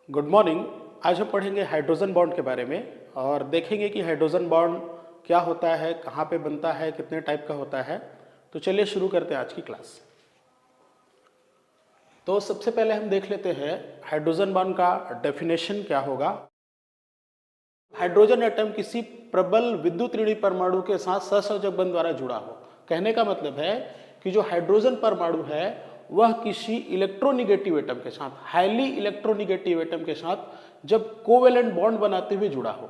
Good morning. आज हम पढ़ेंगे हाइड्रोजन बॉन्ड के बारे में और देखेंगे कि हाइड्रोजन बॉन्ड क्या होता है, कहाँ पे बनता है, कितने टाइप का होता है। तो चलिए शुरू करते हैं आज की क्लास। तो सबसे पहले हम देख लेते हैं हाइड्रोजन बॉन्ड का डेफिनेशन क्या होगा। हाइड्रोजन एटम किसी प्रबल विद्युत ऋणात्मक परमाणु के साथ सहसंयोजक बंध द्वारा जुड़ा हो। कहने का मतलब है कि जो हाइड्रोजन परमाणु है वह किसी इलेक्ट्रोनिगेटिव एटम के साथ, हाईली इलेक्ट्रोनिगेटिव एटम के साथ जब कोवेलेंट बॉन्ड बनाते हुए जुड़ा हो।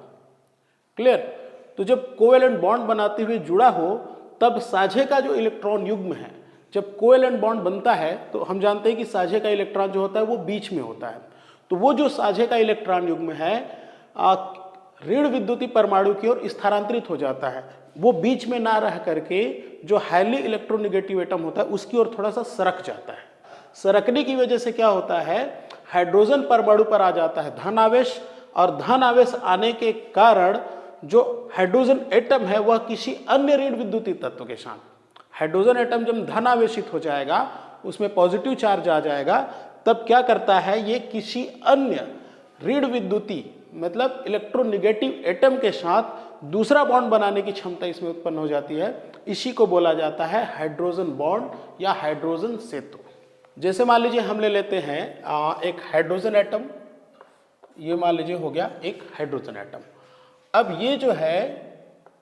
क्लियर? तो जब कोवेलेंट बॉन्ड बनाते हुए जुड़ा हो तब साझे का जो इलेक्ट्रॉन युग्म है, जब कोवेलेंट बॉन्ड बनता है तो हम जानते हैं कि साझे का इलेक्ट्रॉन जो होता है वो बीच में होता है। तो वो जो साझे का इलेक्ट्रॉन युग्म है ऋण विद्युतीय परमाणु की ओर स्थानांतरित हो जाता है। वो बीच में ना रह करके जो हाईली इलेक्ट्रोनिगेटिव एटम होता है उसकी ओर थोड़ा सा सरक जाता है। सरकने की वजह से क्या होता है, हाइड्रोजन परमाणु पर आ जाता है धन आवेश, और धन आवेश आने के कारण जो हाइड्रोजन एटम है वह किसी अन्य ऋण विद्युतीय तत्व के साथ, हाइड्रोजन एटम जब धन आवेशित हो जाएगा, उसमें पॉजिटिव चार्ज आ जाएगा, तब क्या करता है ये किसी अन्य ऋण विद्युतीय मतलब इलेक्ट्रोनिगेटिव एटम के साथ दूसरा बॉन्ड बनाने की क्षमता इसमें उत्पन्न हो जाती है। इसी को बोला जाता है हाइड्रोजन बॉन्ड या हाइड्रोजन सेतु। जैसे मान लीजिए हम ले लेते हैं एक हाइड्रोजन एटम, ये मान लीजिए हो गया एक हाइड्रोजन एटम। अब ये जो है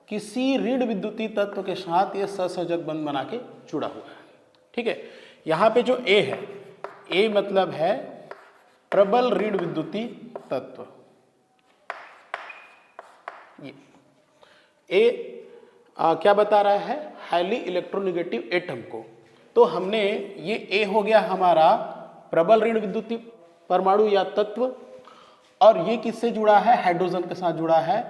किसी ऋण विद्युतीय तत्व के साथ ये सहसंयोजक बंध बना के जुड़ा हुआ है। ठीक है, यहाँ पे जो ए है, ए मतलब है प्रबल ऋण विद्युतीय तत्व। ये क्या बता रहा है, हाईली इलेक्ट्रोनिगेटिव एटम को। तो हमने ये ए हो गया हमारा प्रबल ऋण विद्युतीय परमाणु या तत्व, और ये किससे जुड़ा है, हाइड्रोजन के साथ जुड़ा है,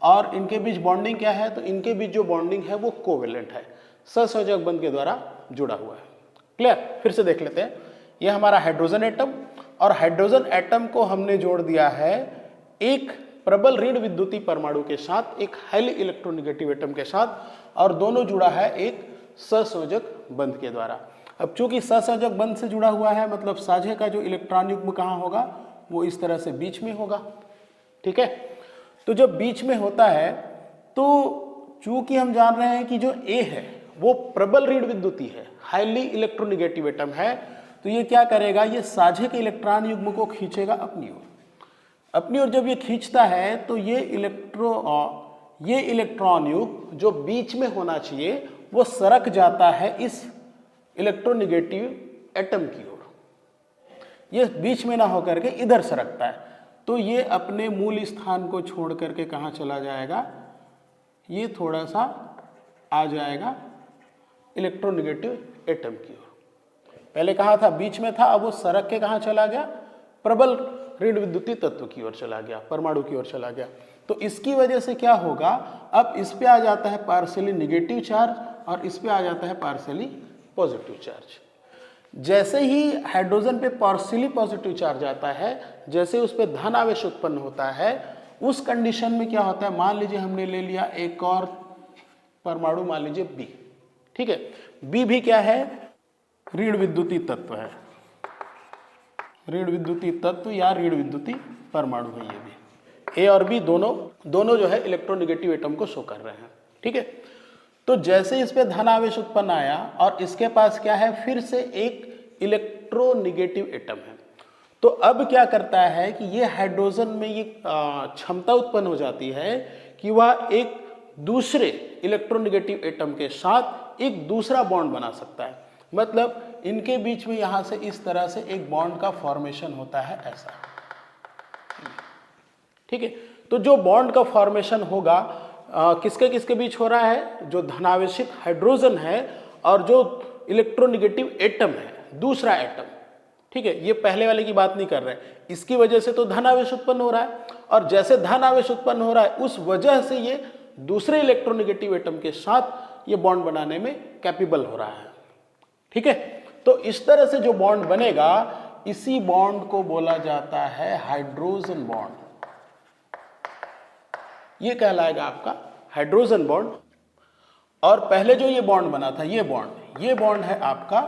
और इनके बीच बॉन्डिंग क्या है, तो इनके बीच जो बॉन्डिंग है वो कोवेलेंट है, सहसंयोजक बंध के द्वारा जुड़ा हुआ है। क्लियर? फिर से देख लेते हैं। ये हमारा हाइड्रोजन एटम, और हाइड्रोजन एटम को हमने जोड़ दिया है एक प्रबल ऋण विद्युतीय परमाणु के साथ, एक हाईली इलेक्ट्रोनिगेटिव एटम के साथ, और दोनों जुड़ा है एक सहसंयोजक बंध के द्वारा। अब चूंकि सहसंयोजक बंध से जुड़ा हुआ है मतलब साझे का जो इलेक्ट्रॉन युग्म कहाँ होगा, वो इस तरह से बीच में होगा। ठीक है, तो जब बीच में होता है तो चूंकि हम जान रहे हैं कि जो ए है वो प्रबल ऋण विद्युतीय है, हाईली इलेक्ट्रोनिगेटिव एटम है, तो ये क्या करेगा, ये साझे के इलेक्ट्रॉन युग्म को खींचेगा अपनी ओर। अपनी ओर जब ये खींचता है तो ये इलेक्ट्रॉन युग्म जो बीच में होना चाहिए वो सरक जाता है इस इलेक्ट्रोनिगेटिव एटम की ओर। ये बीच में ना होकर के इधर सरकता है, तो ये अपने मूल स्थान को छोड़ करके कहाँ चला जाएगा, ये थोड़ा सा आ जाएगा इलेक्ट्रोनिगेटिव एटम की ओर। पहले कहाँ था, बीच में था, अब वो सरक के कहाँ चला गया, प्रबल ऋण विद्युतीय तत्व की ओर चला गया, परमाणु की ओर चला गया। तो इसकी वजह से क्या होगा, अब इस पे आ जाता है पार्शियली निगेटिव चार्ज और इस पे आ जाता है पार्शियली पॉजिटिव चार्ज। जैसे ही हाइड्रोजन पे पार्शियली पॉजिटिव चार्ज आता है, जैसे उस पे धन आवेश उत्पन्न होता है, उस कंडीशन में क्या होता है, मान लीजिए हमने ले लिया एक और परमाणु, मान लीजिए बी। ठीक है, बी भी क्या है, ऋण विद्युतीय तत्व है, ऋण विद्युतीय तत्व या ऋण विद्युतीय परमाणु है। ये भी ए और बी दोनों जो है इलेक्ट्रोनिगेटिव एटम को शो कर रहे हैं। ठीक है, तो जैसे इस पे धन आवेश उत्पन्न आया और इसके पास क्या है, फिर से एक इलेक्ट्रोनिगेटिव एटम है, तो अब क्या करता है कि ये हाइड्रोजन में ये क्षमता उत्पन्न हो जाती है कि वह एक दूसरे इलेक्ट्रोनिगेटिव एटम के साथ एक दूसरा बॉन्ड बना सकता है। मतलब इनके बीच में यहां से इस तरह से एक बॉन्ड का फॉर्मेशन होता है, ऐसा। ठीक है, तो जो बॉन्ड का फॉर्मेशन होगा किसके किसके बीच हो रहा है, जो धनावेशित हाइड्रोजन है और जो इलेक्ट्रोनिगेटिव एटम है, दूसरा एटम। ठीक है, ये पहले वाले की बात नहीं कर रहे हैं, इसकी वजह से तो धन आवेश उत्पन्न हो रहा है, और जैसे धन आवेश उत्पन्न हो रहा है उस वजह से ये दूसरे इलेक्ट्रोनिगेटिव एटम के साथ ये बॉन्ड बनाने में कैपेबल हो रहा है। ठीक है, तो इस तरह से जो बॉन्ड बनेगा, इसी बॉन्ड को बोला जाता है हाइड्रोजन बॉन्ड। ये कहलाएगा आपका हाइड्रोजन बॉन्ड। और पहले जो ये बॉन्ड बना था, ये बॉन्ड है आपका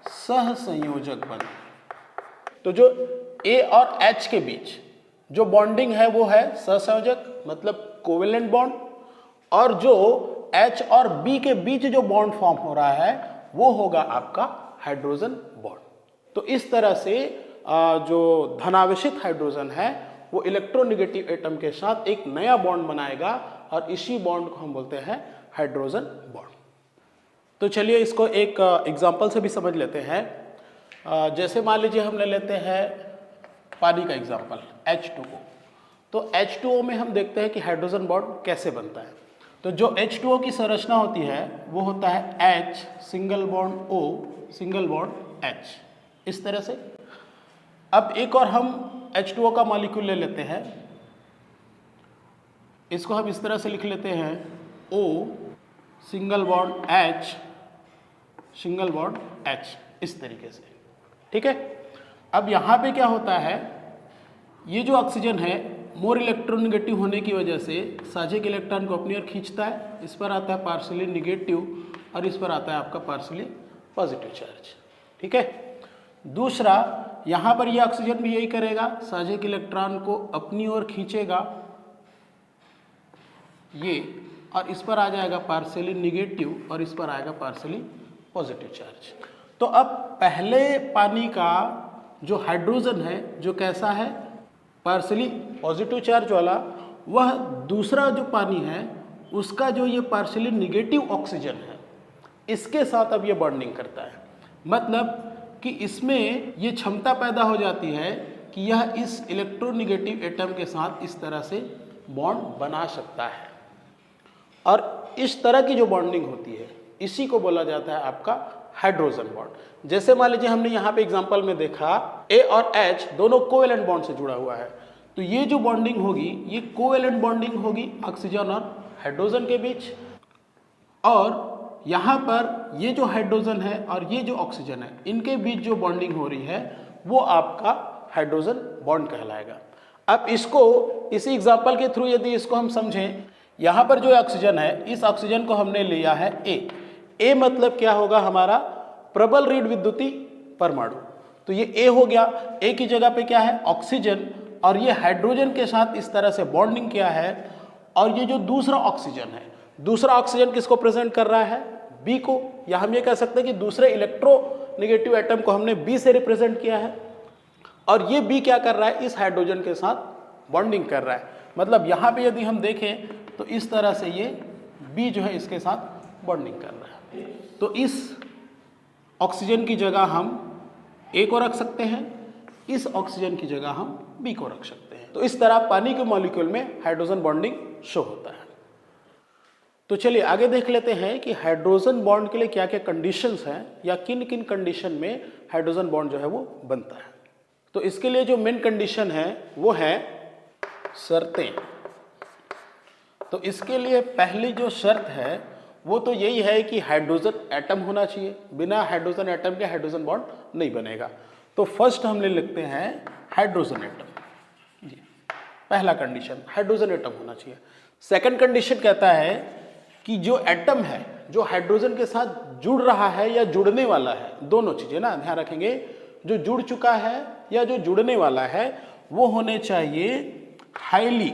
सहसंयोजक बंध। तो जो ए और एच के बीच जो बॉन्डिंग है वो है सहसंयोजक मतलब कोवेलेंट बॉन्ड, और जो एच और बी के बीच जो बॉन्ड फॉर्म हो रहा है वो होगा आपका हाइड्रोजन बॉन्ड। तो इस तरह से जो धनावेशित हाइड्रोजन है वो इलेक्ट्रोनेगेटिव एटम के साथ एक नया बॉन्ड बनाएगा और इसी बॉन्ड को हम बोलते हैं हाइड्रोजन बॉन्ड। तो चलिए इसको एक एग्जांपल से भी समझ लेते हैं। जैसे मान लीजिए हम ले लेते हैं पानी का एग्जांपल H2O। तो H2O में हम देखते हैं कि हाइड्रोजन बॉन्ड कैसे बनता है। तो जो H2O की संरचना होती है वो होता है H single bond O single bond H, इस तरह से। अब एक और हम H2O का मॉलिक्यूल ले लेते हैं, इसको हम इस तरह से लिख लेते हैं O single bond H single bond H, इस तरीके से, ठीक है। अब यहाँ पे क्या होता है, ये जो ऑक्सीजन है मोर इलेक्ट्रोनेगेटिव होने की वजह से साझे के इलेक्ट्रॉन को अपनी ओर खींचता है, इस पर आता है पार्शियली निगेटिव और इस पर आता है आपका पार्शियली पॉजिटिव चार्ज, ठीक है। दूसरा, यहाँ पर ये ऑक्सीजन भी यही करेगा, साझे के इलेक्ट्रॉन को अपनी ओर खींचेगा ये, और इस पर आ जाएगा पार्शियली निगेटिव और इस पर आएगा पार्शियली पॉजिटिव चार्ज। तो अब पहले पानी का जो हाइड्रोजन है जो कैसा है, पार्शियली पॉजिटिव चार्ज वाला, वह दूसरा जो पानी है उसका जो ये पार्शियली निगेटिव ऑक्सीजन है इसके साथ अब ये बॉन्डिंग करता है। मतलब कि इसमें ये क्षमता पैदा हो जाती है कि यह इस इलेक्ट्रोनेगेटिव एटम के साथ इस तरह से बॉन्ड बना सकता है, और इस तरह की जो बॉन्डिंग होती है इसी को बोला जाता है आपका हाइड्रोजन बॉन्ड। जैसे मान लीजिए हमने यहाँ पे एग्जांपल में देखा ए और एच दोनों कोवेलेंट बॉन्ड से जुड़ा हुआ है, तो ये जो बॉन्डिंग होगी ये कोवेलेंट बॉन्डिंग होगी ऑक्सीजन और हाइड्रोजन के बीच, और यहाँ पर ये जो हाइड्रोजन है और ये जो ऑक्सीजन है इनके बीच जो बॉन्डिंग हो रही है वो आपका हाइड्रोजन बॉन्ड कहलाएगा। अब इसको इसी एग्जांपल के थ्रू यदि इसको हम समझें, यहाँ पर जो ऑक्सीजन है इस ऑक्सीजन को हमने लिया है ए मतलब क्या होगा हमारा प्रबल ऋण विद्युतीय परमाणु, तो ये ए हो गया। ए की जगह पे क्या है ऑक्सीजन, और ये हाइड्रोजन के साथ इस तरह से बॉन्डिंग किया है, और ये जो दूसरा ऑक्सीजन है, दूसरा ऑक्सीजन किसको प्रेजेंट कर रहा है बी को, या हम ये कह सकते हैं कि दूसरे इलेक्ट्रोनेगेटिव एटम को हमने बी से रिप्रेजेंट किया है, और ये बी क्या कर रहा है इस हाइड्रोजन के साथ बॉन्डिंग कर रहा है। मतलब यहाँ पे यदि हम देखें तो इस तरह से ये बी जो है इसके साथ बॉन्डिंग कर रहा है। तो इस ऑक्सीजन की जगह हम ए को रख सकते हैं, इस ऑक्सीजन की जगह हम बी को रख सकते हैं। तो इस तरह पानी के मॉलिक्यूल में हाइड्रोजन बॉन्डिंग शो होता है। तो चलिए आगे देख लेते हैं कि हाइड्रोजन बॉन्ड के लिए क्या क्या कंडीशंस हैं, या किन किन कंडीशन में हाइड्रोजन बॉन्ड जो है वो बनता है। तो इसके लिए जो मेन कंडीशन है वो है शर्तें। तो इसके लिए पहली जो शर्त है वो तो यही है कि हाइड्रोजन एटम होना चाहिए, बिना हाइड्रोजन एटम के हाइड्रोजन बॉन्ड नहीं बनेगा। तो फर्स्ट हम ले लिखते हैं हाइड्रोजन एटम जी, पहला कंडीशन हाइड्रोजन एटम होना चाहिए। सेकंड कंडीशन कहता है कि जो एटम है जो हाइड्रोजन के साथ जुड़ रहा है या जुड़ने वाला है, दोनों चीजें ना ध्यान रखेंगे, जो जुड़ चुका है या जो जुड़ने वाला है वो होने चाहिए हाईली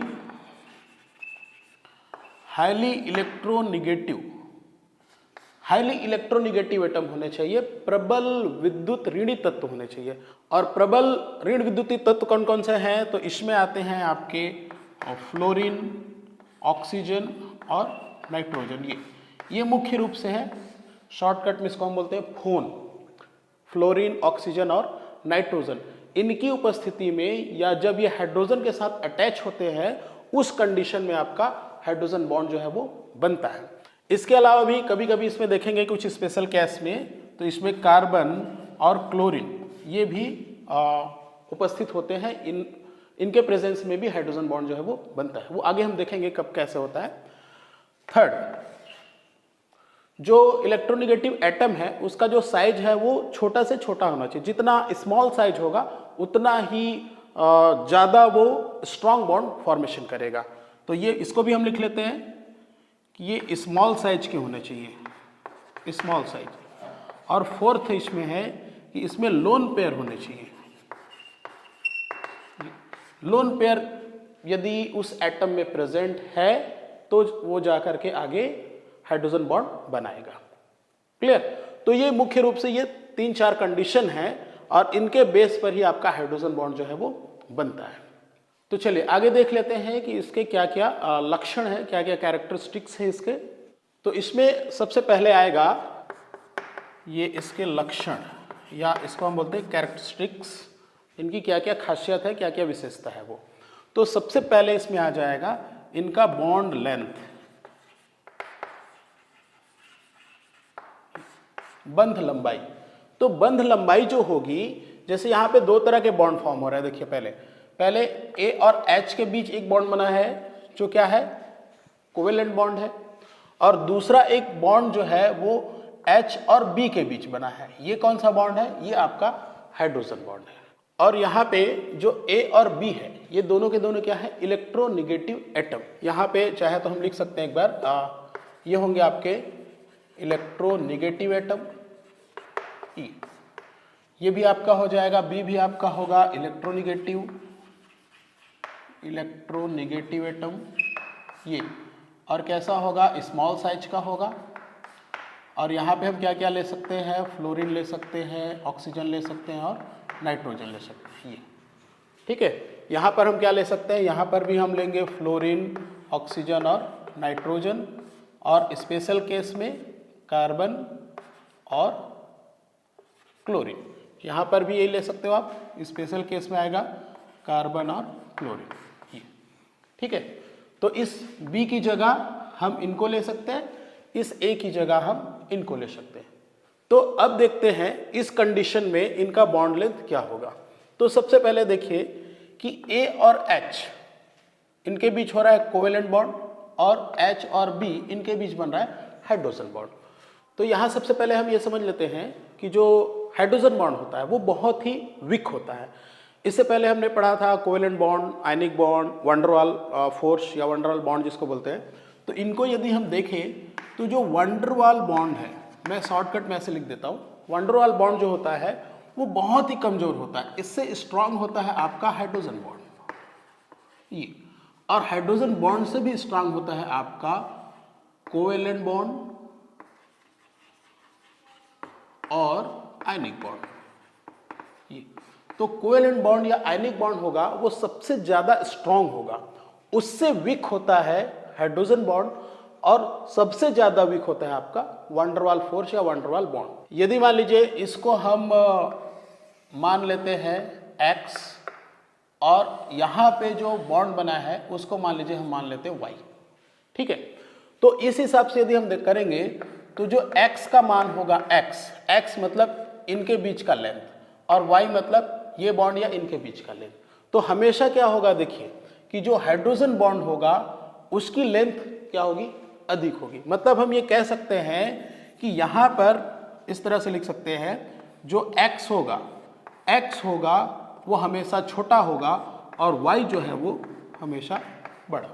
इलेक्ट्रोनेगेटिव एटम होने चाहिए, प्रबल विद्युत ऋणी तत्व होने चाहिए। और प्रबल ऋण विद्युतीय तत्व कौन कौन से हैं, तो इसमें आते हैं आपके फ्लोरीन, ऑक्सीजन और नाइट्रोजन। ये मुख्य रूप से है, शॉर्टकट में इसको हम बोलते हैं फोन, फ्लोरीन, ऑक्सीजन और नाइट्रोजन। इनकी उपस्थिति में या जब ये हाइड्रोजन के साथ अटैच होते हैं उस कंडीशन में आपका हाइड्रोजन बॉन्ड जो है वो बनता है। इसके अलावा भी कभी कभी इसमें देखेंगे कुछ स्पेशल केस में, तो इसमें कार्बन और क्लोरीन ये भी उपस्थित होते हैं, इनके प्रेजेंस में भी हाइड्रोजन बॉन्ड जो है वो बनता है। वो आगे हम देखेंगे कब कैसे होता है। थर्ड, जो इलेक्ट्रोनेगेटिव एटम है उसका जो साइज है वो छोटा से छोटा होना चाहिए। जितना स्मॉल साइज होगा उतना ही ज़्यादा वो स्ट्रॉन्ग बॉन्ड फॉर्मेशन करेगा। तो ये इसको भी हम लिख लेते हैं कि ये स्मॉल साइज के होने चाहिए, स्मॉल साइज। और फोर्थ इसमें है कि इसमें लोन पेयर होने चाहिए, लोन पेयर यदि उस एटम में प्रेजेंट है तो वो जाकर के आगे हाइड्रोजन बॉन्ड बनाएगा। क्लियर? तो ये मुख्य रूप से ये 3-4 कंडीशन है और इनके बेस पर ही आपका हाइड्रोजन बॉन्ड जो है वो बनता है। तो चलिए आगे देख लेते हैं कि इसके क्या क्या लक्षण है, क्या क्या कैरेक्टरिस्टिक्स है इसके। तो इसमें सबसे पहले आएगा ये इसके लक्षण, या इसको हम बोलते हैं कैरेक्टरिस्टिक्स। इनकी क्या क्या खासियत है, क्या क्या विशेषता है वो। तो सबसे पहले इसमें आ जाएगा इनका बॉन्ड लेंथ, बंध लंबाई। तो बंध लंबाई जो होगी, जैसे यहां पे दो तरह के बॉन्ड फॉर्म हो रहा है। देखिए पहले ए और एच के बीच एक बॉन्ड बना है जो क्या है, कोवेलेंट बॉन्ड है, और दूसरा एक बॉन्ड जो है वो एच और बी के बीच बना है। ये कौन सा बॉन्ड है? ये आपका हाइड्रोजन बॉन्ड है। और यहाँ पे जो ए और बी है ये दोनों के दोनों क्या है, इलेक्ट्रोनिगेटिव एटम। यहाँ पे चाहे तो हम लिख सकते हैं एक बार, ये होंगे आपके इलेक्ट्रोनिगेटिव एटम ई, ये भी आपका हो जाएगा, बी भी आपका होगा इलेक्ट्रोनिगेटिव एटम ये, और कैसा होगा, स्मॉल साइज का होगा। और यहाँ पे हम क्या क्या ले सकते हैं, फ्लोरीन ले सकते हैं, ऑक्सीजन ले सकते हैं और नाइट्रोजन ले सकते हैं ये। ठीक है, यहाँ पर हम क्या ले सकते हैं, यहाँ पर भी हम लेंगे फ्लोरीन, ऑक्सीजन और नाइट्रोजन, और स्पेशल केस में कार्बन और क्लोरीन। यहाँ पर भी यही ले सकते हो आप, स्पेशल केस में आएगा कार्बन और क्लोरीन ये। ठीक है, तो इस बी की जगह हम इनको ले सकते हैं, इस ए की जगह हम इनको ले सकते हैं। तो अब देखते हैं इस कंडीशन में इनका बॉन्ड लेंथ क्या होगा। तो सबसे पहले देखिए कि ए और एच इनके बीच हो रहा है कोवेलेंट बॉन्ड, और एच और बी इनके बीच बन रहा है हाइड्रोजन बॉन्ड। तो यहाँ सबसे पहले हम ये समझ लेते हैं कि जो हाइड्रोजन बॉन्ड होता है वो बहुत ही वीक होता है। इससे पहले हमने पढ़ा था covalent bond, ionic bond, van der Waals force या वंडरवाल बॉन्ड जिसको बोलते हैं। तो इनको यदि हम देखें तो जो वंडरवाल बॉन्ड है, मैं शॉर्टकट में ऐसे लिख देता हूँ, वंडरवाल बॉन्ड जो होता है वो बहुत ही कमजोर होता है। इससे स्ट्रांग होता है आपका हाइड्रोजन बॉन्ड ये, और हाइड्रोजन बॉन्ड से भी स्ट्रांग होता है आपका कोवेलेंट बॉन्ड और आयनिक बॉन्ड ये। तो कोवेलेंट बॉन्ड या आयनिक बॉन्ड होगा वो सबसे ज्यादा स्ट्रांग होगा, उससे वीक होता है हाइड्रोजन बॉन्ड, और सबसे ज्यादा वीक होता है आपका वंडरवाल फोर्स या वंडरवाल बॉन्ड। यदि मान लीजिए इसको हम मान लेते हैं x, और यहाँ पे जो बॉन्ड बना है उसको मान लीजिए हम मान लेते हैं y। ठीक है, तो इस हिसाब से यदि हम करेंगे तो जो x का मान होगा x मतलब इनके बीच का लेंथ, और y मतलब ये बॉन्ड या इनके बीच का लेंथ। तो हमेशा क्या होगा, देखिए कि जो हाइड्रोजन बॉन्ड होगा उसकी लेंथ क्या होगी, अधिक होगी। मतलब हम ये कह सकते हैं कि यहाँ पर इस तरह से लिख सकते हैं, जो x होगा वो हमेशा छोटा होगा और y जो है वो हमेशा बड़ा।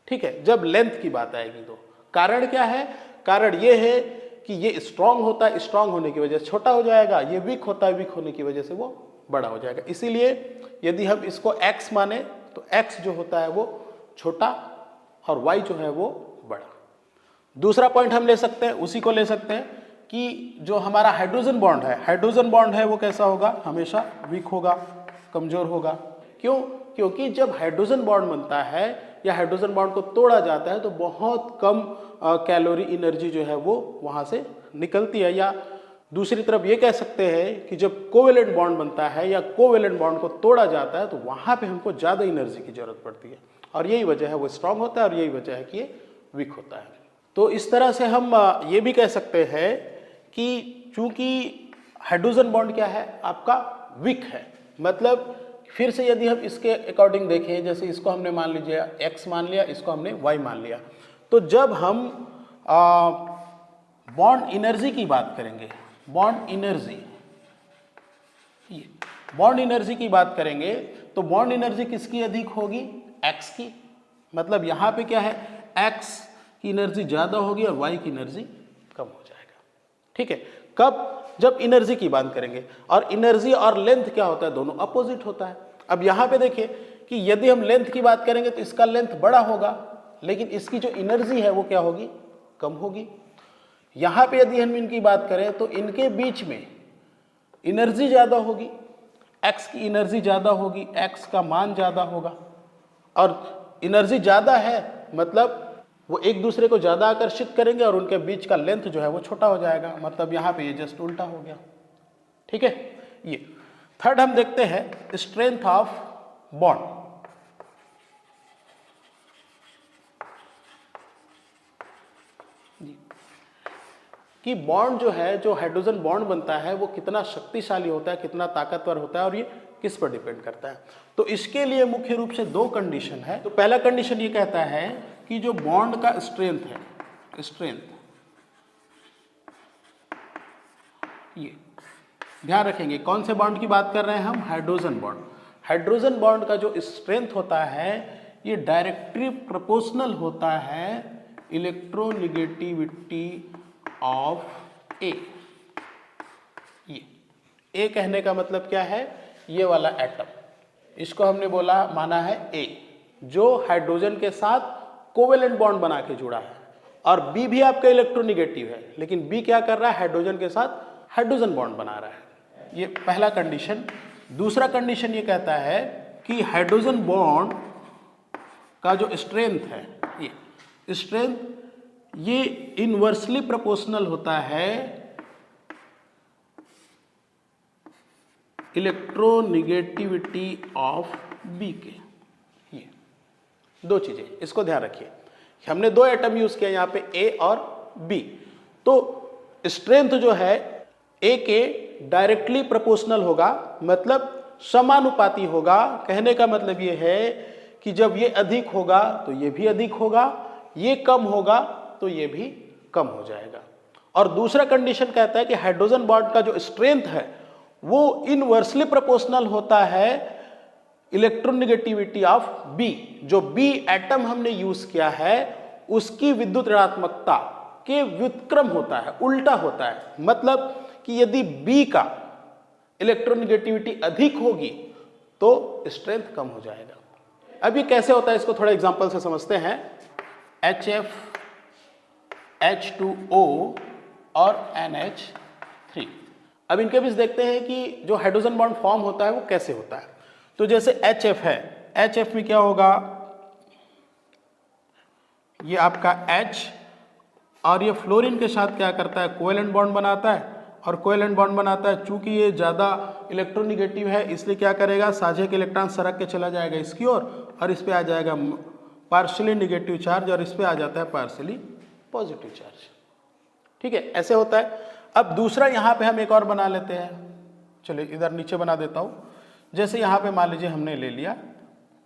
ठीक है, जब लेंथ की बात आएगी तो कारण क्या है, कारण ये है कि ये स्ट्रांग होता है, स्ट्रांग होने की वजह से छोटा हो जाएगा, ये वीक होता है, वीक होने की वजह से वो बड़ा हो जाएगा। इसीलिए यदि हम इसको x माने तो x जो होता है वो छोटा और y जो है वो बड़ा। दूसरा पॉइंट हम ले सकते हैं, उसी को ले सकते हैं कि जो हमारा हाइड्रोजन बॉन्ड है वो कैसा होगा, हमेशा वीक होगा, कमजोर होगा। क्यों? क्योंकि जब हाइड्रोजन बॉन्ड बनता है या हाइड्रोजन बॉन्ड को तोड़ा जाता है तो बहुत कम कैलोरी एनर्जी जो है वो वहां से निकलती है। या दूसरी तरफ ये कह सकते हैं कि जब कोवेलेंट बॉन्ड बनता है या कोवेलेंट बॉन्ड को तोड़ा जाता है तो वहां पे हमको ज्यादा एनर्जी की जरूरत पड़ती है, और यही वजह है वो स्ट्रांग होता है और यही वजह है कि ये वीक होता है। तो इस तरह से हम ये भी कह सकते हैं कि चूंकि हाइड्रोजन बॉन्ड क्या है आपका वीक है, मतलब फिर से यदि हम इसके अकॉर्डिंग देखें, जैसे इसको हमने मान लीजिए x मान लिया, इसको हमने y मान लिया, तो जब हम बॉन्ड एनर्जी की बात करेंगे, बॉन्ड एनर्जी की बात करेंगे तो बॉन्ड एनर्जी किसकी अधिक होगी, x की। मतलब यहाँ पे क्या है, x की एनर्जी ज्यादा होगी और y की एनर्जी कम हो जाएगा। ठीक है, कब, जब एनर्जी की बात करेंगे, और एनर्जी और लेंथ क्या होता है, दोनों अपोजिट होता है। अब यहाँ पे देखिए कि यदि हम लेंथ की बात करेंगे तो इसका लेंथ बड़ा होगा, लेकिन इसकी जो एनर्जी है वो क्या होगी, कम होगी। यहाँ पे यदि हम इनकी बात करें तो इनके बीच में एनर्जी ज़्यादा होगी, x की एनर्जी ज़्यादा होगी, x का मान ज़्यादा होगा, और एनर्जी ज़्यादा है मतलब वो एक दूसरे को ज़्यादा आकर्षित करेंगे और उनके बीच का लेंथ जो है वो छोटा हो जाएगा, मतलब यहाँ पे ये जस्ट उल्टा हो गया। ठीक है, ये थर्ड हम देखते हैं स्ट्रेंथ ऑफ बॉन्ड। कि बॉन्ड जो है, जो हाइड्रोजन बॉन्ड बनता है वो कितना शक्तिशाली होता है, कितना ताकतवर होता है और ये किस पर डिपेंड करता है। तो इसके लिए मुख्य रूप से दो कंडीशन है। तो पहला कंडीशन ये कहता है कि जो बॉन्ड का स्ट्रेंथ है, स्ट्रेंथ, ये ध्यान रखेंगे कौन से बॉन्ड की बात कर रहे हैं हम, हाइड्रोजन बॉन्ड। हाइड्रोजन बॉन्ड का जो स्ट्रेंथ होता है ये डायरेक्टली प्रोपोर्शनल होता है इलेक्ट्रोनिगेटिविटी ऑफ ए। ये ए कहने का मतलब क्या है, ये वाला एटम, इसको हमने बोला माना है ए, जो हाइड्रोजन के साथ कोवेलेंट बॉन्ड बना के जुड़ा है, और बी भी आपका इलेक्ट्रोनिगेटिव है, लेकिन बी क्या कर रहा है, हाइड्रोजन के साथ हाइड्रोजन बॉन्ड बना रहा है। ये पहला कंडीशन। दूसरा कंडीशन ये कहता है कि हाइड्रोजन बॉन्ड का जो स्ट्रेंथ है, ये स्ट्रेंथ ये इनवर्सली प्रोपोर्शनल होता है इलेक्ट्रोनिगेटिविटी ऑफ बी के। ये दो चीजें, इसको ध्यान रखिए। हमने दो एटम यूज किया यहाँ पे ए और बी, तो स्ट्रेंथ जो है ए के डायरेक्टली प्रोपोर्शनल होगा, मतलब समानुपाती होगा। कहने का मतलब ये है कि जब ये अधिक होगा तो ये भी अधिक होगा, ये कम होगा तो ये भी कम हो जाएगा। और दूसरा कंडीशन कहता है कि हाइड्रोजन बॉन्ड का जो स्ट्रेंथ है वो इनवर्सली प्रोपोर्शनल होता है इलेक्ट्रोनिगेटिविटी ऑफ बी। जो बी एटम हमने यूज किया है उसकी विद्युत ऋणात्मकता के व्युत्क्रम होता है, उल्टा होता है। मतलब कि यदि बी का इलेक्ट्रोनिगेटिविटी अधिक होगी तो स्ट्रेंथ कम हो जाएगा। अब ये कैसे होता है, इसको थोड़ा एग्जांपल से समझते हैं। HF, H2O और NH3। अब इनके बीच देखते हैं कि जो हाइड्रोजन बॉन्ड फॉर्म होता है वो कैसे होता है। तो जैसे HF है, HF में क्या होगा, ये आपका H और ये फ्लोरीन के साथ क्या करता है, कोवेलेंट बॉन्ड बनाता है, और कोवेलेंट बॉन्ड बनाता है। चूंकि ये ज़्यादा इलेक्ट्रोनिगेटिव है इसलिए क्या करेगा, साझे के इलेक्ट्रॉन सरक के चला जाएगा इसकी ओर, और इस पे आ जाएगा पार्शियली निगेटिव चार्ज, और इस पे आ जाता है पार्शियली पॉजिटिव चार्ज। ठीक है, ऐसे होता है। अब दूसरा यहाँ पे हम एक और बना लेते हैं, चलिए इधर नीचे बना देता हूँ। जैसे यहाँ पे मान लीजिए हमने ले लिया,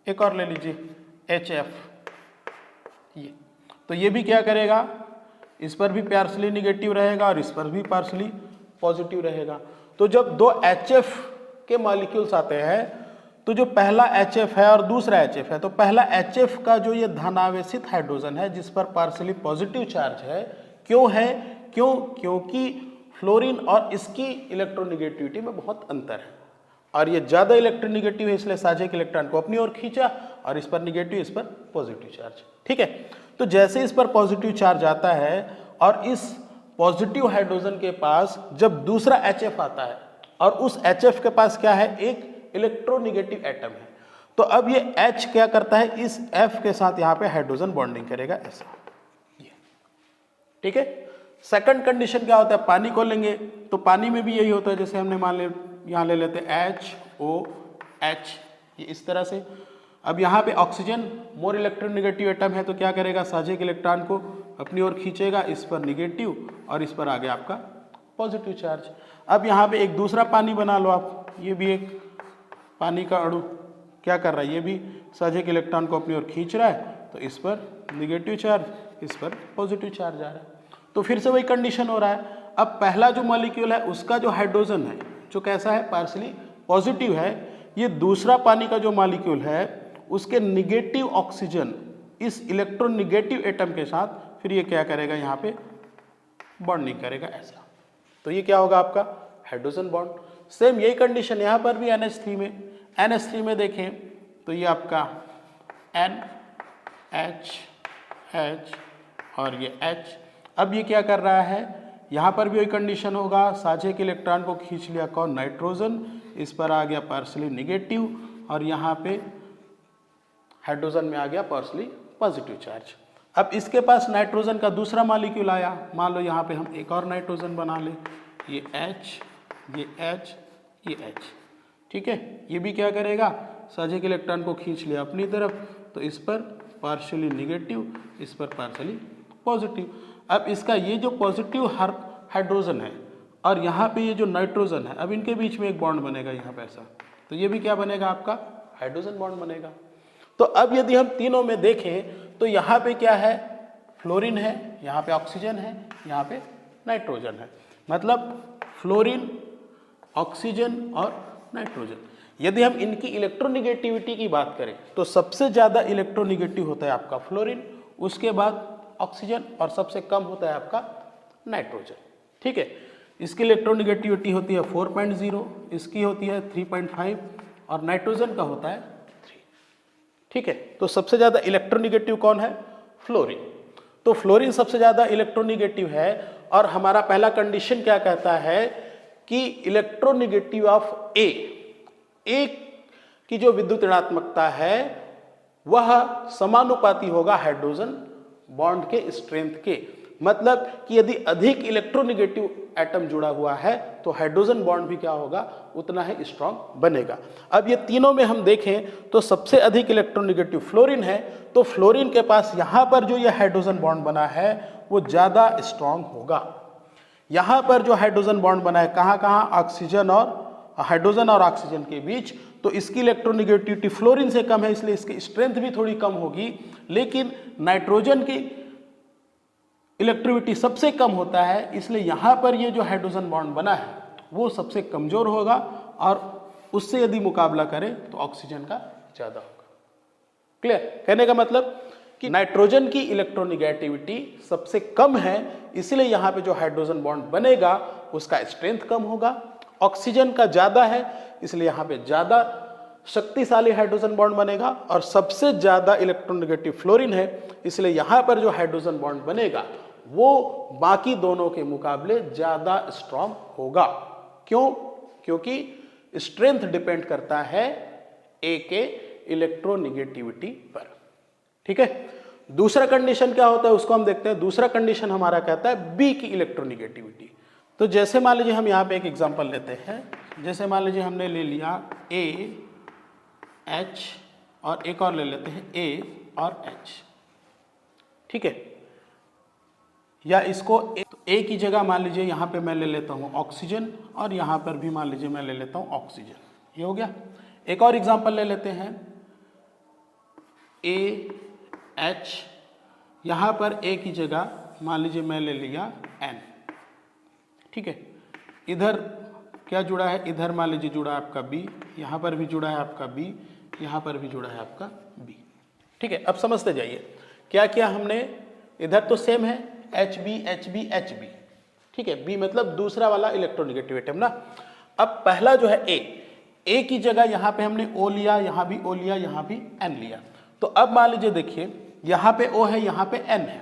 एक और ले लीजिए HF, ये तो ये भी क्या करेगा, इस पर भी पार्शियली निगेटिव रहेगा और इस पर भी पार्शियली पॉजिटिव रहेगा। तो जब दो HF के मॉलिक्यूल्स आते हैं तो जो पहला HF है और दूसरा HF है, तो पहला HF का जो ये धनावेशित हाइड्रोजन है जिस पर पार्शियली पॉजिटिव चार्ज है, क्यों है, क्योंकि फ्लोरीन और इसकी इलेक्ट्रोनिगेटिविटी में बहुत अंतर है, और ये ज़्यादा इलेक्ट्रोनिगेटिव है इसलिए साझे के इलेक्ट्रॉन को अपनी ओर खींचा, और इस पर निगेटिव, इस पर पॉजिटिव चार्ज। ठीक है, तो जैसे इस पर पॉजिटिव चार्ज आता है और इस पॉजिटिव हाइड्रोजन के पास जब दूसरा HF आता है और उस HF के पास क्या है, एक इलेक्ट्रोनिगेटिव एटम है, तो अब ये H क्या करता है, इस F के साथ यहाँ पे हाइड्रोजन बॉन्डिंग करेगा ऐसा। ये ठीक है। सेकंड कंडीशन क्या होता है, पानी को लेंगे तो पानी में भी यही होता है। जैसे हमने मान ले यहाँ ले लेते हैं HOH, ये इस तरह से। अब यहाँ पे ऑक्सीजन मोर इलेक्ट्रोनिगेटिव एटम है तो क्या करेगा, साझे के इलेक्ट्रॉन को अपनी ओर खींचेगा, इस पर निगेटिव और इस पर आ गया आपका पॉजिटिव चार्ज। अब यहाँ पे एक दूसरा पानी बना लो आप, ये भी एक पानी का अणु क्या कर रहा है, ये भी साझे के इलेक्ट्रॉन को अपनी ओर खींच रहा है, तो इस पर निगेटिव चार्ज, इस पर पॉजिटिव चार्ज आ रहा है। तो फिर से वही कंडीशन हो रहा है। अब पहला जो मॉलिक्यूल है उसका जो हाइड्रोजन है जो कैसा है, पार्शियली पॉजिटिव है। ये दूसरा पानी का जो मॉलिक्यूल है उसके निगेटिव ऑक्सीजन इस इलेक्ट्रोनिगेटिव एटम के साथ फिर ये क्या करेगा, यहाँ पे बॉन्डिंग करेगा ऐसा। तो ये क्या होगा आपका हाइड्रोजन बॉन्ड। सेम यही कंडीशन यहाँ पर भी NH3 में, NH3 में देखें तो ये आपका N H H और ये H। अब ये क्या कर रहा है, यहाँ पर भी वही कंडीशन होगा, साझे के इलेक्ट्रॉन को खींच लिया कौन, नाइट्रोजन, इस पर आ गया पार्शली निगेटिव और यहाँ पे हाइड्रोजन में आ गया पार्शली पॉजिटिव चार्ज। अब इसके पास नाइट्रोजन का दूसरा मॉलिक्यूल आया, मान लो यहाँ पे हम एक और नाइट्रोजन बना ले, ये H, ये H, ये H, ठीक है। ये भी क्या करेगा, साझे के इलेक्ट्रॉन को खींच लिया अपनी तरफ, तो इस पर पार्शियली निगेटिव, इस पर पार्शियली पॉजिटिव। अब इसका ये जो पॉजिटिव हाइड्रोजन है और यहाँ पे ये जो नाइट्रोजन है, अब इनके बीच में एक बॉन्ड बनेगा यहाँ पे ऐसा, तो ये भी क्या बनेगा आपका, हाइड्रोजन बॉन्ड बनेगा। तो अब यदि हम तीनों में देखें तो यहाँ पे क्या है, फ्लोरीन है, यहाँ पे ऑक्सीजन है, यहाँ पे नाइट्रोजन है, मतलब फ्लोरीन, ऑक्सीजन और नाइट्रोजन। यदि हम इनकी इलेक्ट्रोनिगेटिविटी की बात करें तो सबसे ज़्यादा इलेक्ट्रोनिगेटिव होता है आपका फ्लोरीन, उसके बाद ऑक्सीजन और सबसे कम होता है आपका नाइट्रोजन, ठीक है। इसकी इलेक्ट्रोनिगेटिविटी होती है 4.0, इसकी होती है 3.5 और नाइट्रोजन का होता है 3, ठीक है। तो सबसे ज़्यादा इलेक्ट्रोनिगेटिव कौन है, फ्लोरीन। तो फ्लोरीन सबसे ज़्यादा इलेक्ट्रोनिगेटिव है और हमारा पहला कंडीशन क्या कहता है कि इलेक्ट्रोनिगेटिव ऑफ ए की जो विद्युत ऋणात्मकता है वह समानुपाती होगा हाइड्रोजन बॉन्ड के स्ट्रेंथ के। मतलब कि यदि अधिक इलेक्ट्रोनिगेटिव एटम जुड़ा हुआ है तो हाइड्रोजन बॉन्ड भी क्या होगा, उतना ही स्ट्रांग बनेगा। अब ये तीनों में हम देखें तो सबसे अधिक इलेक्ट्रोनिगेटिव फ्लोरीन है, तो फ्लोरीन के पास यहाँ पर जो ये हाइड्रोजन बॉन्ड बना है वो ज़्यादा स्ट्रांग होगा। यहाँ पर जो हाइड्रोजन बॉन्ड बना है कहाँ कहाँ, ऑक्सीजन और हाइड्रोजन और ऑक्सीजन के बीच, तो इसकी इलेक्ट्रोनिगेटिविटी फ्लोरीन से कम है, इसलिए इसकी स्ट्रेंथ भी थोड़ी कम होगी। लेकिन नाइट्रोजन की इलेक्ट्रिविटी सबसे कम होता है, इसलिए यहाँ पर ये जो हाइड्रोजन बॉन्ड बना है वो सबसे कमजोर होगा और उससे यदि मुकाबला करें तो ऑक्सीजन का ज़्यादा होगा। क्लियर, कहने का मतलब कि नाइट्रोजन की इलेक्ट्रोनिगेटिविटी सबसे कम है, इसलिए यहाँ पे जो हाइड्रोजन बॉन्ड बनेगा उसका स्ट्रेंथ कम होगा। ऑक्सीजन का ज़्यादा है, इसलिए यहाँ पे ज़्यादा शक्तिशाली हाइड्रोजन बॉन्ड बनेगा और सबसे ज़्यादा इलेक्ट्रोनिगेटिव फ्लोरीन है, इसलिए यहाँ पर जो हाइड्रोजन बॉन्ड बनेगा वो बाकी दोनों के मुकाबले ज़्यादा स्ट्रांग होगा। क्यों? क्योंकि स्ट्रेंथ डिपेंड करता है ए के इलेक्ट्रोनिगेटिविटी पर, ठीक है। दूसरा कंडीशन क्या होता है उसको हम देखते हैं। दूसरा कंडीशन हमारा कहता है बी की इलेक्ट्रोनिगेटिविटी। तो जैसे मान लीजिए हम यहाँ पे एक एग्जांपल लेते हैं, जैसे मान लीजिए हमने ले लिया ए एच और एक और ले लेते हैं ए और एच, ठीक है। या इसको ए की जगह मान लीजिए यहाँ पे मैं ले लेता हूँ ऑक्सीजन और यहाँ पर भी मान लीजिए मैं ले लेता हूँ ऑक्सीजन, ये हो गया। एक और एग्जांपल ले लेते हैं ए एच, यहाँ पर ए की जगह मान लीजिए मैं ले लिया एन, ठीक है। इधर क्या जुड़ा है, इधर मान लीजिए जुड़ा है आपका बी, यहाँ पर भी जुड़ा है आपका बी, यहाँ पर भी जुड़ा है आपका बी, ठीक है। अब समझते जाइए क्या क्या हमने, इधर तो सेम है H B H B H B, ठीक है। बी मतलब दूसरा वाला इलेक्ट्रोनिगेटिव एटम ना। अब पहला जो है ए की जगह यहाँ पे हमने ओ लिया, यहाँ भी ओ लिया, यहाँ भी एन लिया। तो अब मान लीजिए देखिए यहाँ पे ओ है, यहाँ पे एन है,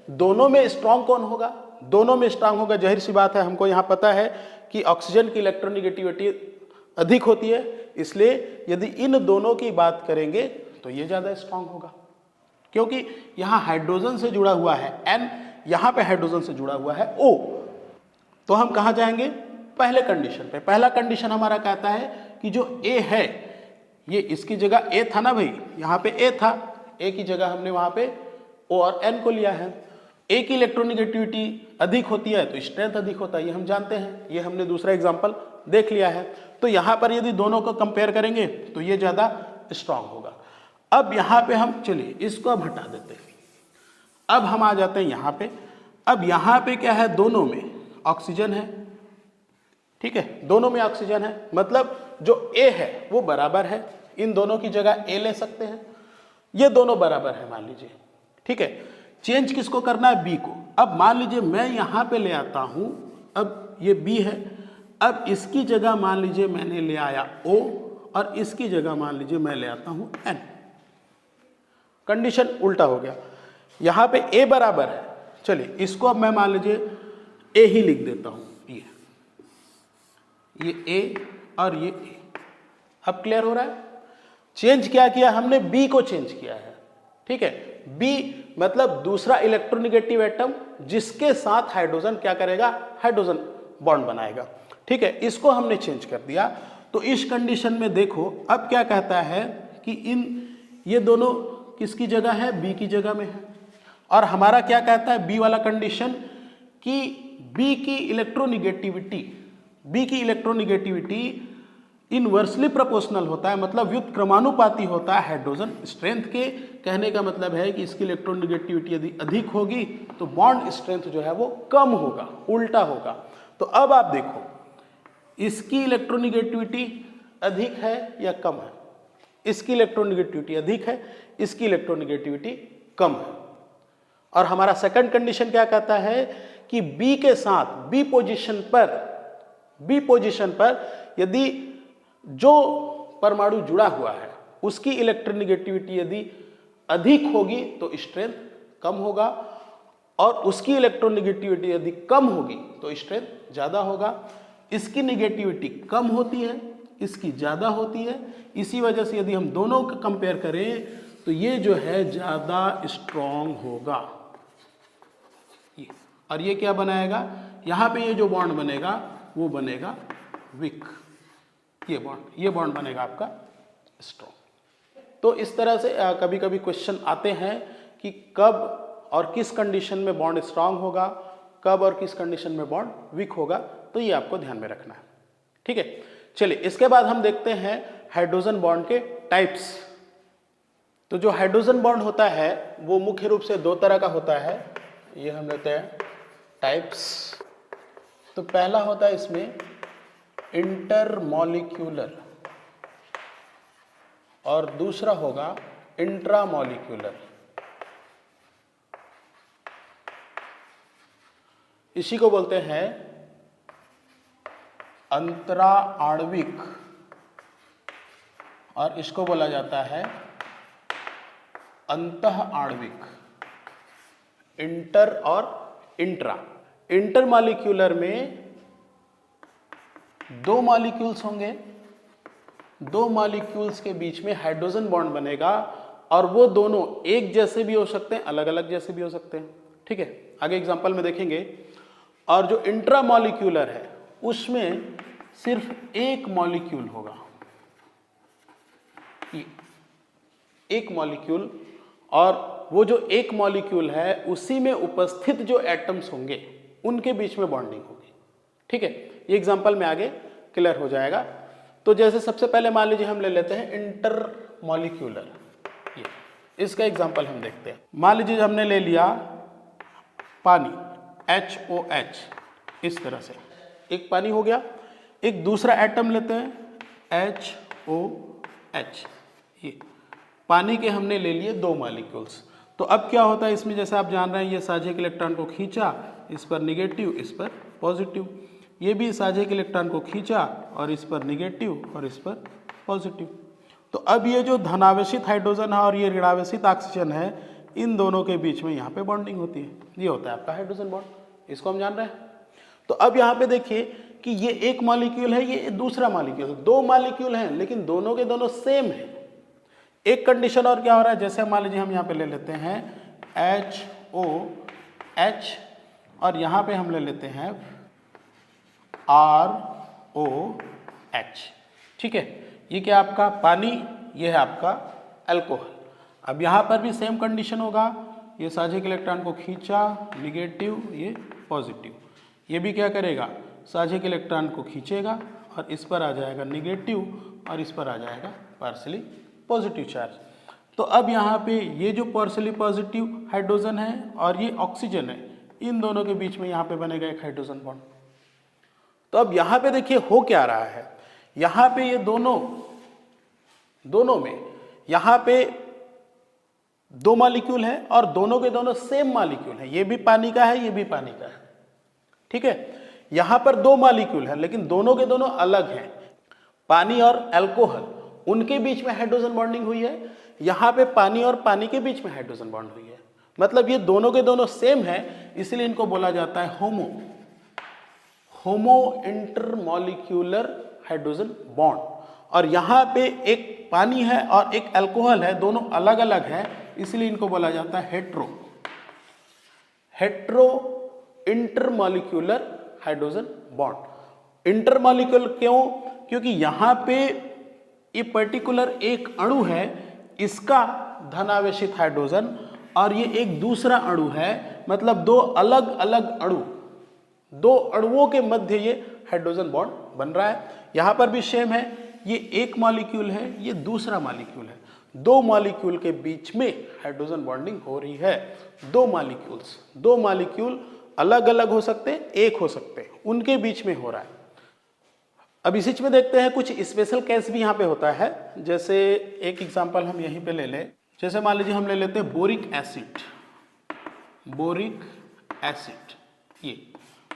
दोनों में स्ट्रांग कौन होगा, दोनों में स्ट्रांग होगा। जाहिर सी बात है, हमको यहाँ पता है कि ऑक्सीजन की इलेक्ट्रोनिगेटिविटी अधिक होती है, इसलिए यदि इन दोनों की बात करेंगे तो ये ज़्यादा स्ट्रांग होगा, क्योंकि यहाँ हाइड्रोजन से जुड़ा हुआ है एन, यहाँ पे हाइड्रोजन से जुड़ा हुआ है ओ। तो हम कहाँ जाएंगे, पहले कंडीशन पे। पहला कंडीशन हमारा कहता है कि जो ए है, ये इसकी जगह ए था ना भाई, यहाँ पे ए था, ए की जगह हमने वहाँ पे ओ और एन को लिया है। ए की इलेक्ट्रोनिगेटिविटी अधिक होती है तो स्ट्रेंथ अधिक होता है, ये हम जानते हैं, ये हमने दूसरा एग्जाम्पल देख लिया है। तो यहाँ पर यदि दोनों को कंपेयर करेंगे तो ये ज़्यादा स्ट्रांग होगा। अब यहाँ पे हम चलिए इसको अब हटा देते हैं, अब हम आ जाते हैं यहाँ पे। अब यहाँ पे क्या है, दोनों में ऑक्सीजन है, ठीक है, दोनों में ऑक्सीजन है, मतलब जो ए है वो बराबर है, इन दोनों की जगह ए ले सकते हैं, ये दोनों बराबर है मान लीजिए, ठीक है। चेंज किसको करना है, बी को। अब मान लीजिए मैं यहाँ पे ले आता हूँ, अब ये बी है, अब इसकी जगह मान लीजिए मैंने ले आया ओ और इसकी जगह मान लीजिए मैं ले आता हूं n। कंडीशन उल्टा हो गया, यहां पे a बराबर है, चलिए इसको अब मैं मान लीजिए a ही लिख देता हूं, ये a और ये a। अब क्लियर हो रहा है? चेंज क्या किया हमने, b को चेंज किया है, ठीक है। b मतलब दूसरा इलेक्ट्रोनेगेटिव एटम जिसके साथ हाइड्रोजन क्या करेगा, हाइड्रोजन बॉन्ड बनाएगा, ठीक है, इसको हमने चेंज कर दिया। तो इस कंडीशन में देखो अब क्या कहता है कि ये दोनों किसकी जगह है, बी की जगह में है। और हमारा क्या कहता है बी वाला कंडीशन कि बी की इलेक्ट्रोनिगेटिविटी इनवर्सली प्रोपोर्शनल होता है, मतलब व्युत्क्रमानुपाती होता है हाइड्रोजन स्ट्रेंथ के। कहने का मतलब है कि इसकी इलेक्ट्रोनिगेटिविटी यदि अधिक होगी तो बॉन्ड स्ट्रेंथ जो है वो कम होगा, उल्टा होगा। तो अब आप देखो इसकी इलेक्ट्रोनिगेटिविटी अधिक है या कम है, इसकी इलेक्ट्रोनिगेटिविटी अधिक है, इसकी इलेक्ट्रोनिगेटिविटी कम है। और हमारा सेकंड कंडीशन क्या कहता है कि बी के साथ बी पोजीशन पर यदि जो परमाणु जुड़ा हुआ है उसकी इलेक्ट्रोनिगेटिविटी यदि अधिक होगी तो स्ट्रेंथ कम होगा, और उसकी इलेक्ट्रोनिगेटिविटी यदि कम होगी तो स्ट्रेंथ ज्यादा होगा। इसकी निगेटिविटी कम होती है, इसकी ज्यादा होती है। इसी वजह से यदि हम दोनों को कंपेयर करें तो ये जो है ज्यादा स्ट्रॉन्ग होगा, और ये क्या बनाएगा, यहां पे ये जो बॉन्ड बनेगा वो बनेगा वीक, ये बॉन्ड बनेगा आपका स्ट्रॉन्ग। तो इस तरह से कभी कभी क्वेश्चन आते हैं कि कब और किस कंडीशन में बॉन्ड स्ट्रांग होगा, कब और किस कंडीशन में बॉन्ड वीक होगा, तो ये आपको ध्यान में रखना है, ठीक है। चलिए इसके बाद हम देखते हैं हाइड्रोजन बॉन्ड के टाइप्स। तो जो हाइड्रोजन बॉन्ड होता है वो मुख्य रूप से दो तरह का होता है, ये हम लेते हैं टाइप्स। तो पहला होता है इसमें इंटरमॉलिक्यूलर और दूसरा होगा इंट्रामॉलिक्यूलर। इसी को बोलते हैं अंतरा आणविक, और इसको बोला जाता है अंतः आणविक। इंटर और इंट्रा। इंटरमॉलिक्यूलर में दो मॉलिक्यूल्स होंगे, दो मॉलिक्यूल्स के बीच में हाइड्रोजन बॉन्ड बनेगा, और वो दोनों एक जैसे भी हो सकते हैं, अलग अलग जैसे भी हो सकते हैं, ठीक है, आगे एग्जांपल में देखेंगे। और जो इंट्रामॉलिक्यूलर है उसमें सिर्फ एक मॉलिक्यूल होगा, एक मॉलिक्यूल, और वो जो एक मॉलिक्यूल है उसी में उपस्थित जो एटम्स होंगे उनके बीच में बॉन्डिंग होगी, ठीक है। ये एग्जांपल में आगे क्लियर हो जाएगा। तो जैसे सबसे पहले मान लीजिए हम ले लेते हैं इंटरमॉलिक्यूलर, इसका एग्जांपल हम देखते हैं। मान लीजिए हमने ले लिया पानी HOH, इस तरह से एक पानी हो गया। एक दूसरा एटम लेते हैं HOH, ये पानी के हमने ले लिए दो मॉलिक्यूल्स। तो अब क्या होता है इसमें, जैसे आप जान रहे हैं, ये साझे के इलेक्ट्रॉन को खींचा, इस पर निगेटिव, इस पर पॉजिटिव, ये भी साझे के इलेक्ट्रॉन को खींचा और इस पर निगेटिव और इस पर पॉजिटिव। तो अब ये जो धनावेशित हाइड्रोजन है और ये ऋणावेशित ऑक्सीजन है, इन दोनों के बीच में यहाँ पे बॉन्डिंग होती है, ये होता है आपका हाइड्रोजन बॉन्ड, इसको हम जान रहे हैं। तो अब यहाँ पे देखिए कि ये एक मॉलिक्यूल है, ये दूसरा मॉलिक्यूल है, दो मॉलिक्यूल हैं लेकिन दोनों के दोनों सेम है। एक कंडीशन और क्या हो रहा है, जैसे मान लीजिए हम यहाँ पे ले लेते हैं HOH और यहाँ पे हम ले लेते हैं ROH, ठीक है। ये क्या आपका पानी, ये है आपका अल्कोहल। अब यहाँ पर भी सेम कंडीशन होगा, ये साझे के इलेक्ट्रॉन को खींचा, निगेटिव, ये पॉजिटिव, ये भी क्या करेगा, साझे के इलेक्ट्रॉन को खींचेगा और इस पर आ जाएगा निगेटिव और इस पर आ जाएगा पार्शियली पॉजिटिव चार्ज। तो अब यहाँ पे ये जो पार्शियली पॉजिटिव हाइड्रोजन है और ये ऑक्सीजन है, इन दोनों के बीच में यहाँ पे बनेगा एक हाइड्रोजन बॉन्ड। तो अब यहाँ पे देखिए हो क्या रहा है, यहाँ पे ये दोनों में यहाँ पे दो मॉलिक्यूल है और दोनों के दोनों सेम मॉलिक्यूल है, ये भी पानी का है, ये भी पानी का है, ठीक है। यहाँ पर दो मॉलिक्यूल है लेकिन दोनों के दोनों अलग हैं, पानी और अल्कोहल, उनके बीच में हाइड्रोजन बॉन्डिंग हुई है, यहाँ पे पानी और पानी के बीच में हाइड्रोजन बॉन्ड हुई है, मतलब ये दोनों के दोनों सेम है, इसलिए इनको बोला जाता है होमो इंटरमॉलिक्यूलर हाइड्रोजन बॉन्ड। और यहाँ पे एक पानी है और एक अल्कोहल है, दोनों अलग अलग है, इसलिए इनको बोला जाता है hetero intermolecular hydrogen bond. Intermolecular क्यों? क्योंकि यहाँ पे ये पर्टिकुलर एक अणु है, इसका धनावेशित हाइड्रोजन, और ये एक दूसरा अणु है, मतलब दो अलग अलग अणु, दो अणुओं के मध्य ये हाइड्रोजन बॉन्ड बन रहा है। यहाँ पर भी सेम है, ये एक मॉलिक्यूल है, ये दूसरा मॉलिक्यूल है, दो मॉलिक्यूल के बीच में हाइड्रोजन बॉन्डिंग हो रही है। दो मॉलिक्यूल अलग अलग हो सकते हैं, एक हो सकते हैं, उनके बीच में हो रहा है। अब इसी में देखते हैं कुछ स्पेशल केस भी यहाँ पे होता है। जैसे एक एग्जांपल हम यहीं पे ले लें, जैसे मान लीजिए हम ले लेते हैं बोरिक एसिड। ये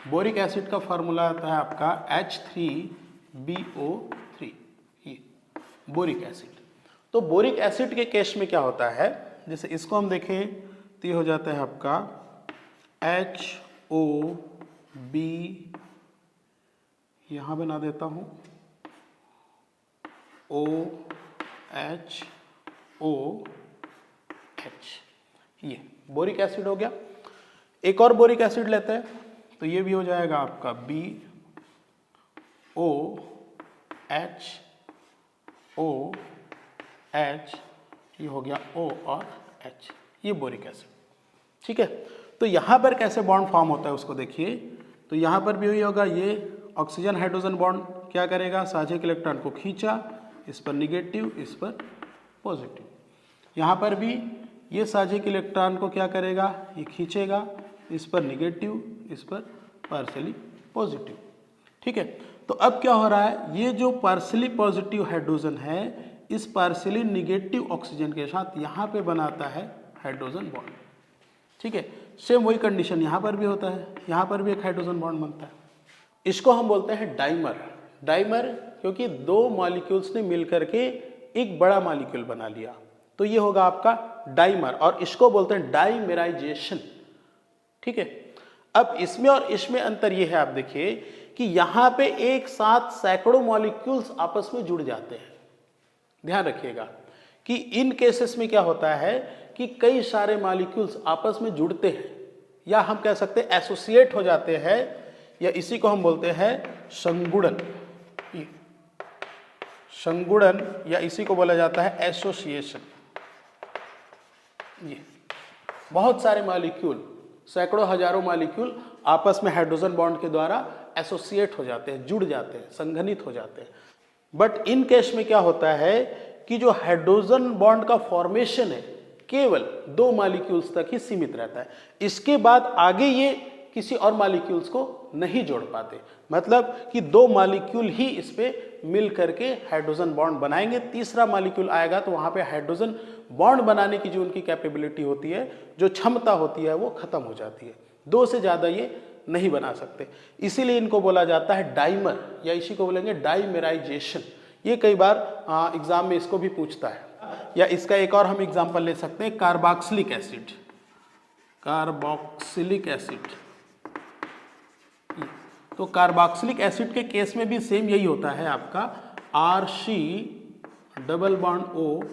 बोरिक एसिड का फॉर्मूला आता है आपका H3BO3, ये बोरिक एसिड। तो बोरिक एसिड के केस में क्या होता है, जैसे इसको हम देखें तो ये हो जाता है आपका HOB, यहाँ बना देता हूँ OHOH, ये बोरिक एसिड हो गया। एक और बोरिक एसिड लेते हैं तो ये भी हो जाएगा आपका BOHOH, ये हो गया O और H, ये बोरिक एसिड। ठीक है, तो यहाँ पर कैसे बॉन्ड फॉर्म होता है उसको देखिए। तो यहाँ पर भी वही होगा, ये ऑक्सीजन हाइड्रोजन बॉन्ड क्या करेगा, साझे के इलेक्ट्रॉन को खींचा, इस पर निगेटिव, इस पर पॉजिटिव। यहाँ पर भी ये साझे के इलेक्ट्रॉन को क्या करेगा, ये खींचेगा, इस पर निगेटिव, इस पर पार्शियली पॉजिटिव। ठीक है, तो अब क्या हो रहा है, ये जो पार्शियली पॉजिटिव हाइड्रोजन है, इस पार्शियली निगेटिव ऑक्सीजन के साथ यहाँ पे बनाता है हाइड्रोजन बॉन्ड। ठीक है, सेम वही कंडीशन यहाँ पर भी होता है, यहाँ पर भी एक हाइड्रोजन बॉन्ड बनता है। इसको हम बोलते हैं डाइमर, क्योंकि दो मॉलिक्यूल्स ने मिलकर के एक बड़ा मॉलिक्यूल बना लिया, तो ये होगा आपका डाइमर, और इसको बोलते हैं डाइमेराइजेशन। ठीक है, अब इसमें और इसमें अंतर ये है, आप देखिए कि यहाँ पे एक साथ सैकड़ों मॉलिक्यूल्स आपस में जुड़ जाते हैं। ध्यान रखिएगा कि इन केसेस में क्या होता है कि कई सारे मॉलिक्यूल्स आपस में जुड़ते हैं, या हम कह सकते हैं एसोसिएट हो जाते हैं, या इसी को हम बोलते हैं संगुणन, या इसी को बोला जाता है एसोसिएशन। ये बहुत सारे मॉलिक्यूल, सैकड़ों हजारों मॉलिक्यूल आपस में हाइड्रोजन बॉन्ड के द्वारा एसोसिएट हो जाते हैं, जुड़ जाते हैं, संघनित हो जाते हैं। बट इन केस में क्या होता है कि जो हाइड्रोजन बॉन्ड का फॉर्मेशन है केवल दो मॉलिक्यूल्स तक ही सीमित रहता है, इसके बाद आगे ये किसी और मॉलिक्यूल्स को नहीं जोड़ पाते, मतलब कि दो मॉलिक्यूल ही इस पे मिल करके हाइड्रोजन बॉन्ड बनाएंगे, तीसरा मॉलिक्यूल आएगा तो वहां पे हाइड्रोजन बॉन्ड बनाने की जो उनकी कैपेबिलिटी होती है, जो क्षमता होती है, वो खत्म हो जाती है, दो से ज्यादा ये नहीं बना सकते। इसीलिए इनको बोला जाता है डाइमर, या इसी को बोलेंगे डाइमेराइजेशन। ये कई बार एग्जाम में इसको भी पूछता है। या इसका एक और हम एग्जांपल ले सकते हैं, कार्बोक्सिलिक एसिड। तो कार्बोक्सिलिक एसिड के केस में भी सेम यही होता है आपका, RC डबल बॉन्ड O,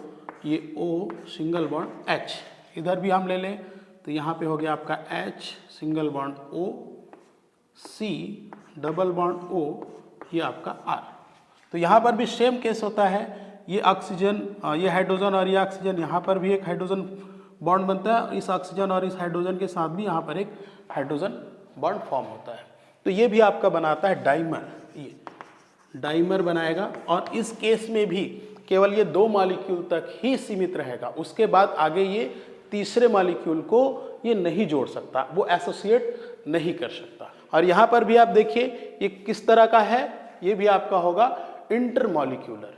ये O सिंगल बॉन्ड H। इधर भी हम ले लें तो यहाँ पे हो गया आपका H single bond O, C double bond O, ये आपका R। तो यहाँ पर भी सेम केस होता है, ये ऑक्सीजन, ये हाइड्रोजन और ये ऑक्सीजन, यहाँ पर भी एक हाइड्रोजन बॉन्ड बनता है, इस ऑक्सीजन और इस हाइड्रोजन के साथ भी यहाँ पर एक हाइड्रोजन बॉन्ड फॉर्म होता है। तो ये भी आपका बनाता है डाइमर, ये डाइमर बनाएगा, और इस केस में भी केवल ये दो मॉलिक्यूल तक ही सीमित रहेगा, उसके बाद आगे ये तीसरे मॉलिक्यूल को ये नहीं जोड़ सकता, वो एसोसिएट नहीं कर सकता। और यहाँ पर भी आप देखिए ये किस तरह का है, ये भी आपका होगा इंटरमॉलिक्यूलर।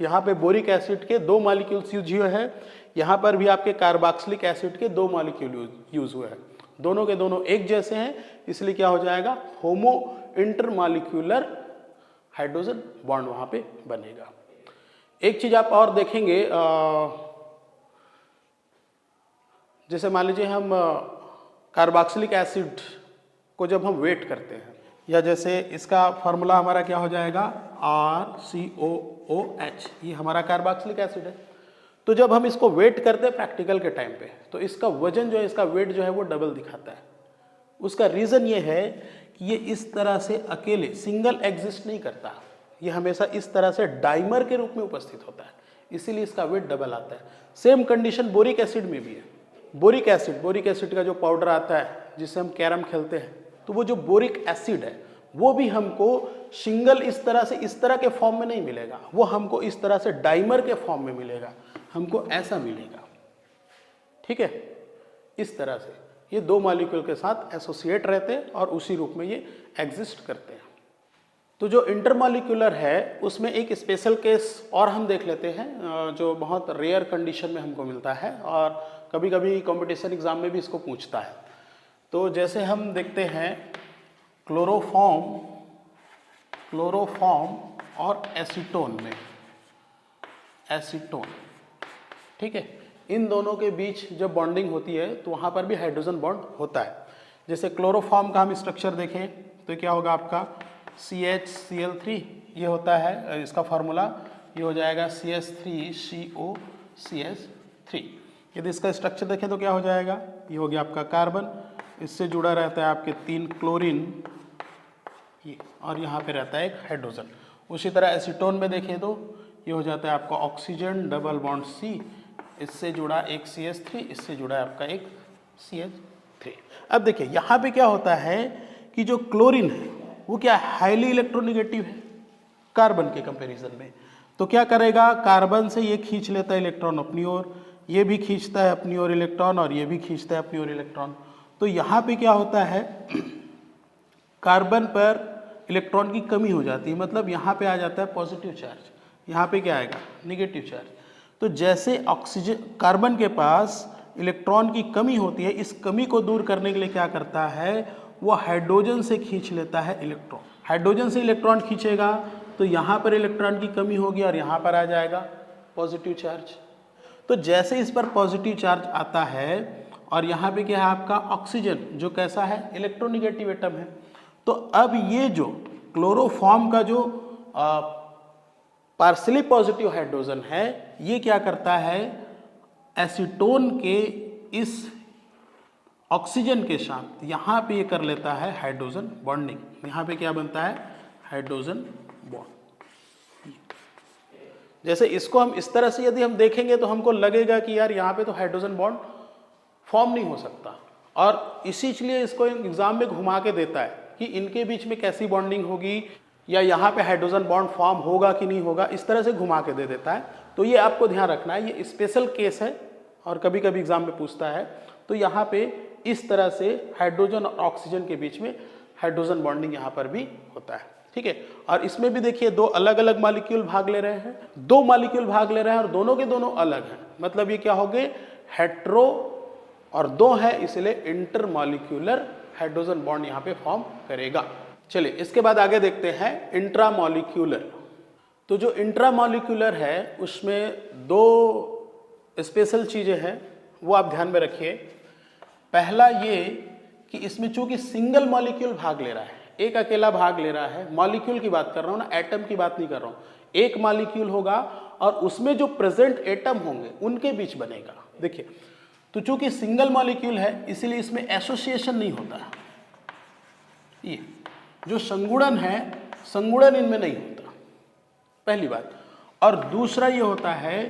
यहाँ पे बोरिक एसिड के दो मॉलिक्यूल्स यूज हुए हैं, यहाँ पर भी आपके कार्बोक्सिलिक एसिड के दो मॉलिक्यूल यूज हुए हैं, दोनों के दोनों एक जैसे हैं, इसलिए क्या हो जाएगा, होमो इंटरमॉलिक्यूलर हाइड्रोजन बॉन्ड वहां पे बनेगा। एक चीज आप और देखेंगे, जैसे मान लीजिए हम कार्बोक्सिलिक एसिड को जब हम वेट करते हैं, या जैसे इसका फॉर्मूला हमारा क्या हो जाएगा, RCOOH, ये हमारा कार्बोक्सिलिक एसिड है। तो जब हम इसको वेट करते हैं प्रैक्टिकल के टाइम पे, तो इसका वजन जो है, इसका वेट जो है वो डबल दिखाता है। उसका रीज़न ये है कि ये इस तरह से अकेले सिंगल एग्जिस्ट नहीं करता, ये हमेशा इस तरह से डाइमर के रूप में उपस्थित होता है, इसीलिए इसका वेट डबल आता है। सेम कंडीशन बोरिक एसिड में भी है। बोरिक एसिड का जो पाउडर आता है जिससे हम कैरम खेलते हैं, तो वो जो बोरिक एसिड है वो भी हमको सिंगल इस तरह से इस तरह के फॉर्म में नहीं मिलेगा, वो हमको इस तरह से डाइमर के फॉर्म में मिलेगा, हमको ऐसा मिलेगा। ठीक है, इस तरह से ये दो मॉलिक्यूल के साथ एसोसिएट रहते हैं और उसी रूप में ये एग्जिस्ट करते हैं। तो जो इंटरमॉलिक्यूलर है उसमें एक स्पेशल केस और हम देख लेते हैं, जो बहुत रेयर कंडीशन में हमको मिलता है और कभी कभी कंपटीशन एग्जाम में भी इसको पूछता है। तो जैसे हम देखते हैं क्लोरोफॉर्म और एसीटोन में, एसीटोन, ठीक है, इन दोनों के बीच जब बॉन्डिंग होती है तो वहाँ पर भी हाइड्रोजन बॉन्ड होता है। जैसे क्लोरोफॉर्म का हम स्ट्रक्चर देखें तो क्या होगा आपका CHCl3, ये होता है इसका फार्मूला, ये हो जाएगा CH3COCH3। यदि इसका स्ट्रक्चर देखें तो क्या हो जाएगा, ये हो गया आपका कार्बन, इससे जुड़ा रहता है आपके 3 क्लोरीन, ये, और यहाँ पे रहता है एक हाइड्रोजन। उसी तरह एसीटोन में देखें तो ये हो जाता है आपका ऑक्सीजन डबल बॉन्ड C, इससे जुड़ा एक CH3, इससे जुड़ा है आपका एक CH3। अब देखिए यहाँ पे क्या होता है कि जो क्लोरीन है वो क्या हाईली इलेक्ट्रोनिगेटिव है कार्बन के कंपैरिजन में। तो क्या करेगा, कार्बन से ये खींच लेता है इलेक्ट्रॉन अपनी ओर, ये भी खींचता है अपनी ओर इलेक्ट्रॉन, और ये भी खींचता है अपनी ओर इलेक्ट्रॉन। तो यहाँ पे क्या होता है, कार्बन पर इलेक्ट्रॉन की कमी हो जाती है, मतलब यहाँ पे आ जाता है पॉजिटिव चार्ज, यहाँ पे क्या आएगा, निगेटिव चार्ज। तो जैसे ऑक्सीजन, कार्बन के पास इलेक्ट्रॉन की कमी होती है, इस कमी को दूर करने के लिए क्या करता है, वो हाइड्रोजन से खींच लेता है इलेक्ट्रॉन। हाइड्रोजन से इलेक्ट्रॉन खींचेगा तो यहाँ पर इलेक्ट्रॉन की कमी होगी और यहाँ पर आ जाएगा पॉजिटिव चार्ज। तो जैसे इस पर पॉजिटिव चार्ज आता है और यहाँ पे क्या है आपका ऑक्सीजन, जो कैसा है, इलेक्ट्रोनिगेटिव एटम है। तो अब ये जो क्लोरोफॉर्म का जो पार्शियली पॉजिटिव हाइड्रोजन है, ये क्या करता है, एसीटोन के इस ऑक्सीजन के साथ यहाँ पे ये कर लेता है हाइड्रोजन बॉन्डिंग। यहाँ पे क्या बनता है, हाइड्रोजन बॉन्ड। जैसे इसको हम इस तरह से यदि हम देखेंगे तो हमको लगेगा कि यार यहाँ पे तो हाइड्रोजन बॉन्ड फॉर्म नहीं हो सकता, और इसीलिए इसको एग्जाम में घुमा के देता है कि इनके बीच में कैसी बॉन्डिंग होगी, या यहाँ पे हाइड्रोजन बॉन्ड फॉर्म होगा कि नहीं होगा, इस तरह से घुमा के दे देता है। तो ये आपको ध्यान रखना है, ये स्पेशल केस है और कभी कभी एग्जाम में पूछता है। तो यहाँ पे इस तरह से हाइड्रोजन और ऑक्सीजन के बीच में हाइड्रोजन बॉन्डिंग यहाँ पर भी होता है। ठीक है, और इसमें भी देखिए दो अलग अलग मॉलिक्यूल भाग ले रहे हैं, दो मॉलिक्यूल भाग ले रहे हैं और दोनों के दोनों अलग हैं, मतलब ये क्या हो गए, हेट्रो, और दो है इसलिए इंटरमॉलिक्यूलर हाइड्रोजन बॉन्ड यहाँ पे फॉर्म करेगा। चलिए इसके बाद आगे देखते हैं इंट्रामॉलिक्यूलर। तो जो इंट्रामॉलिक्यूलर है उसमें दो स्पेशल चीजें हैं, वो आप ध्यान में रखिए। पहला ये कि इसमें चूंकि सिंगल मॉलिक्यूल भाग ले रहा है, एक अकेला भाग ले रहा है, मॉलिक्यूल की बात कर रहा हूं ना, एटम की बात नहीं कर रहा हूं, एक मॉलिक्यूल होगा और उसमें जो प्रेजेंट एटम होंगे उनके बीच बनेगा। देखिए, तो चूंकि सिंगल मॉलिक्यूल है इसलिए इसमें एसोसिएशन नहीं होता है, ये जो संगुणन है, संगुणन इनमें नहीं होता, पहली बात। और दूसरा ये होता है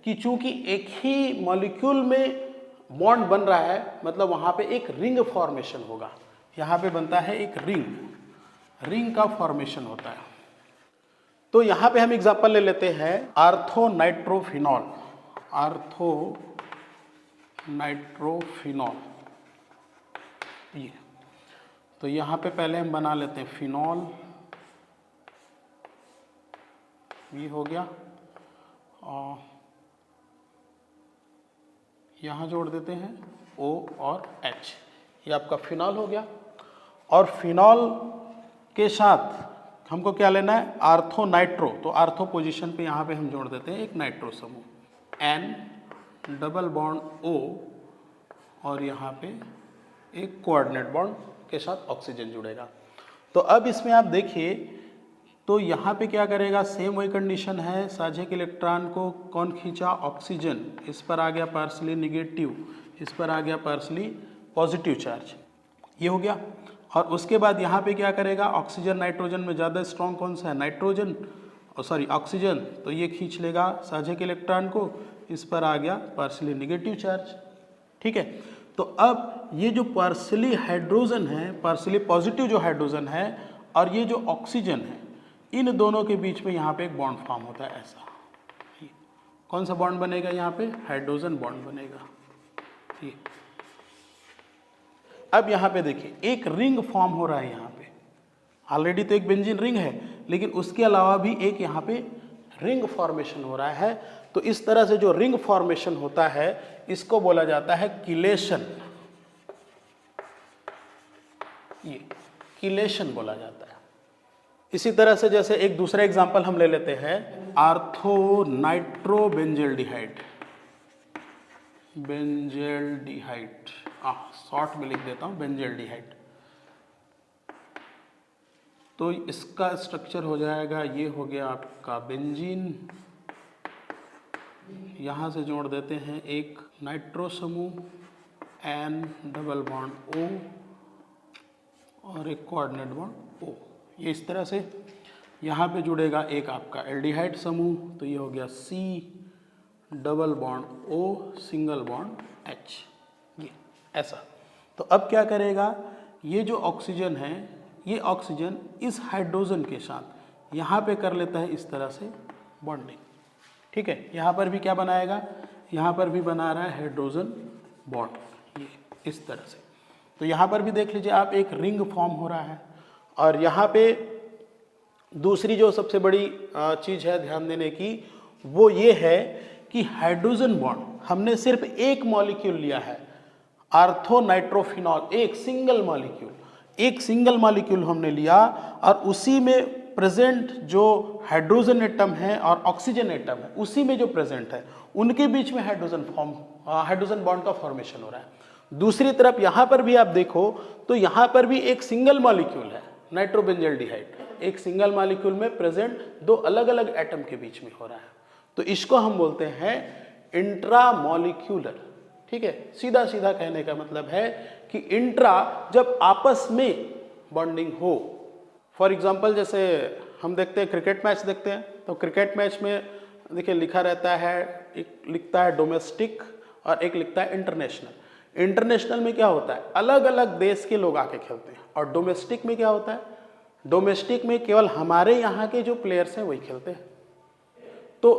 कि चूंकि एक ही मॉलिक्यूल में बॉन्ड बन रहा है, मतलब वहां पे एक रिंग फॉर्मेशन होगा, यहां पे बनता है एक रिंग का फॉर्मेशन होता है। तो यहां पे हम एग्जांपल ले लेते हैं आर्थोनाइट्रोफिनॉल, ये। तो यहां पे पहले हम बना लेते हैं फिनॉल, ये हो गया, और यहाँ जोड़ देते हैं O और H, ये आपका फिनॉल हो गया। और फिनॉल के साथ हमको क्या लेना है, आर्थो नाइट्रो, तो आर्थो पोजीशन पे यहाँ पे हम जोड़ देते हैं एक नाइट्रो समूह, N डबल बॉन्ड O और यहाँ पे एक कोऑर्डिनेट बॉन्ड के साथ ऑक्सीजन जुड़ेगा। तो अब इसमें आप देखिए तो यहाँ पे क्या करेगा, सेम वही कंडीशन है, साझे के इलेक्ट्रॉन को कौन खींचा, ऑक्सीजन, इस पर आ गया पार्सली निगेटिव, इस पर आ गया पार्सली पॉजिटिव चार्ज, ये हो गया। और उसके बाद यहाँ पे क्या करेगा, ऑक्सीजन नाइट्रोजन में ज़्यादा स्ट्रॉन्ग कौन सा है, नाइट्रोजन, सॉरी ऑक्सीजन, तो ये खींच लेगा साझे के इलेक्ट्रॉन को, इस पर आ गया पार्सली निगेटिव चार्ज, ठीक है। तो अब ये जो पार्सली हाइड्रोजन है, पार्सली पॉजिटिव जो हाइड्रोजन है और ये जो ऑक्सीजन है, इन दोनों के बीच में यहाँ पे एक बॉन्ड फॉर्म होता है ऐसा। कौन सा बॉन्ड बनेगा यहाँ पे, हाइड्रोजन बॉन्ड बनेगा। ये अब यहाँ पे देखिए एक रिंग फॉर्म हो रहा है यहाँ पे, ऑलरेडी तो एक बेंजीन रिंग है, लेकिन उसके अलावा भी एक यहाँ पे रिंग फॉर्मेशन हो रहा है। तो इस तरह से जो रिंग फॉर्मेशन होता है इसको बोला जाता है किलेशन, ये किलेशन बोला जाता है। इसी तरह से जैसे एक दूसरा एग्जांपल हम ले लेते हैं, ortho nitro benzaldehyde, benzaldehyde, short में लिख देता हूं बेंजेल्डिहाइड। तो इसका स्ट्रक्चर हो जाएगा, ये हो गया आपका बेंजीन, यहां से जोड़ देते हैं एक नाइट्रो समूह N डबल बॉन्ड O और एक कोऑर्डिनेट बॉन्ड O, ये इस तरह से। यहाँ पे जुड़ेगा एक आपका एल्डिहाइड समूह, तो ये हो गया C double bond O single bond H, ये ऐसा। तो अब क्या करेगा, ये जो ऑक्सीजन है, ये ऑक्सीजन इस हाइड्रोजन के साथ यहाँ पे कर लेता है इस तरह से बॉन्डिंग, ठीक है। यहाँ पर भी क्या बनाएगा, यहाँ पर भी बना रहा है हाइड्रोजन बॉन्ड, ये इस तरह से। तो यहाँ पर भी देख लीजिए आप, एक रिंग फॉर्म हो रहा है। और यहाँ पे दूसरी जो सबसे बड़ी चीज़ है ध्यान देने की, वो ये है कि हाइड्रोजन बॉन्ड हमने सिर्फ एक मॉलिक्यूल लिया है, आर्थो नाइट्रोफिनॉल, एक सिंगल मॉलिक्यूल हमने लिया, और उसी में प्रेजेंट जो हाइड्रोजन एटम है और ऑक्सीजन एटम है, उसी में जो प्रेजेंट है, उनके बीच में हाइड्रोजन बॉन्ड का फॉर्मेशन हो रहा है। दूसरी तरफ यहाँ पर भी आप देखो तो यहाँ पर भी एक सिंगल मॉलिक्यूल है, नाइट्रोबेंजेल्डिहाइड, एक सिंगल मॉलिक्यूल में प्रेजेंट दो अलग अलग एटम के बीच में हो रहा है। तो इसको हम बोलते हैं इंट्रामॉलिक्यूलर, ठीक है। सीधा सीधा कहने का मतलब है कि इंट्रा जब आपस में बॉन्डिंग हो। फॉर एग्जांपल जैसे हम देखते हैं क्रिकेट मैच देखते हैं, तो क्रिकेट मैच में देखिए लिखा रहता है, एक लिखता है डोमेस्टिक और एक लिखता है इंटरनेशनल। इंटरनेशनल में क्या होता है, अलग अलग देश के लोग आके खेलते हैं, और डोमेस्टिक में क्या होता है, डोमेस्टिक में केवल हमारे यहाँ के जो प्लेयर्स हैं वही खेलते हैं। तो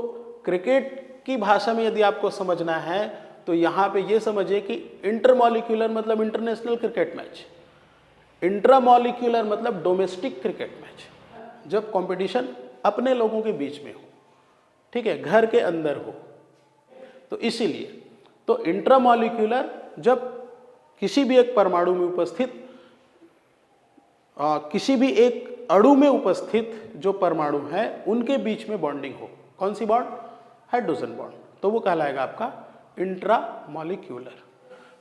क्रिकेट की भाषा में यदि आपको समझना है तो यहाँ पे ये समझिए कि इंटरमॉलिक्यूलर मतलब इंटरनेशनल क्रिकेट मैच, इंट्रामॉलिक्यूलर मतलब डोमेस्टिक क्रिकेट मैच, जब कंपटीशन अपने लोगों के बीच में हो, ठीक है, घर के अंदर हो। तो इसीलिए तो इंट्रामॉलिक्यूलर जब किसी भी एक परमाणु में उपस्थित किसी भी एक अणु में उपस्थित जो परमाणु है उनके बीच में बॉन्डिंग हो। कौन सी बॉन्ड, हाइड्रोजन बॉन्ड, तो वो कहलाएगा आपका इंट्रामॉलिक्यूलर।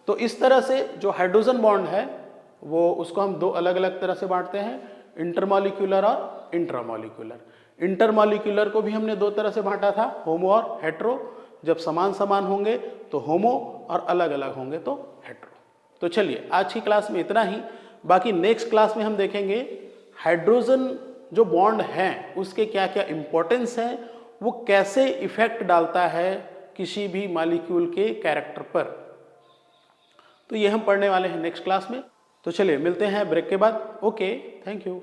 तो इस तरह से जो हाइड्रोजन बॉन्ड है वो उसको हम दो अलग अलग तरह से बांटते हैं, इंटरमॉलिक्यूलर और इंट्रामॉलिक्यूलर। इंटरमॉलिक्यूलर को भी हमने दो तरह से बांटा था, होमो और हेट्रो। जब समान समान होंगे तो होमो और अलग अलग होंगे तो हेट्रो। तो चलिए आज की क्लास में इतना ही, बाकी नेक्स्ट क्लास में हम देखेंगे हाइड्रोजन जो बॉन्ड है उसके क्या क्या इंपॉर्टेंस है, वो कैसे इफेक्ट डालता है किसी भी मॉलिक्यूल के कैरेक्टर पर। तो ये हम पढ़ने वाले हैं नेक्स्ट क्लास में। तो चलिए मिलते हैं ब्रेक के बाद। Okay, thank you.